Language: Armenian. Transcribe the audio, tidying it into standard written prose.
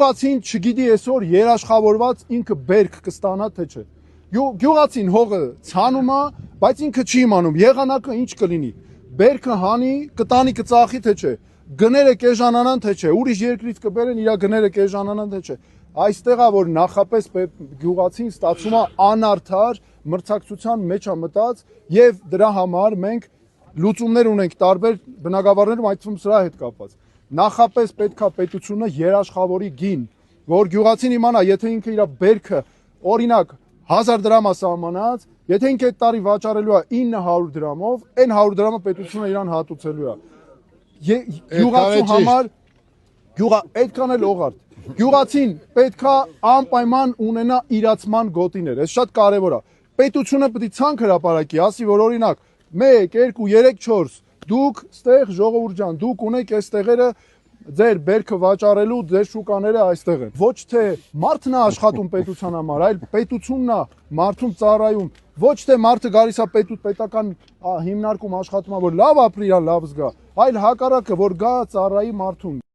Գյուղացին չգիտի այսօր երաշխավորված ինքը բերք կստանա թե չէ։ Գյուղացին հողը ցանում է, բայց ինքը չի իմանում եղանակը ինչ կլինի։ Բերքը հանի, կտանի կծախի թե չէ։ Գները կեժանանան թե չէ։ Ուրիշ երկրից կբերեն իր գները կեժանանան թե չէ։ Այստեղ է որ նախապես գյուղացին ստացվում է անարդար մրցակցության մեջ է մտած եւ դրա համար մենք լուծումներ ունենք տարբեր բնակավարներում, այդ թվում սրա հետ կապված։ Նախապես պետքա պետությունը երաշխավորի գին, որ գյուղացին իմանա, եթե ինքը իր բերքը օրինակ 1000 դրամ է սահմանած, եթե ինքը այդ տարի վաճառելու է 900 դրամով, այն 100 դրամը պետությունը իրան հատուցելու է։ Գյուղացու համար այդքան էլ օղարտ։ Գյուղացին պետքա անպայման ունենա իրացման գոտիներ, այս շատ կարևոր է։ Պետությունը պետք է ցանկ հրապարակի, ասի որ օրինակ 1, 2, 3, 4 դուք ստեղ ժողովուրդ ջան, դուք ունեք այս տեղերը ձեր բերքը վաճառելու, ձեր շուկաները այստեղ են։ Ոչ թե մարդն է աշխատում պետության համար, այլ պետությունն է մարդուն ծառայում։ Ոչ թե մարդը գալիս է պետական հիմնարկում աշխատում է, որ լավ ապրի, լավ զգա, այլ հակառակը, որ գա ծառայի մարդուն։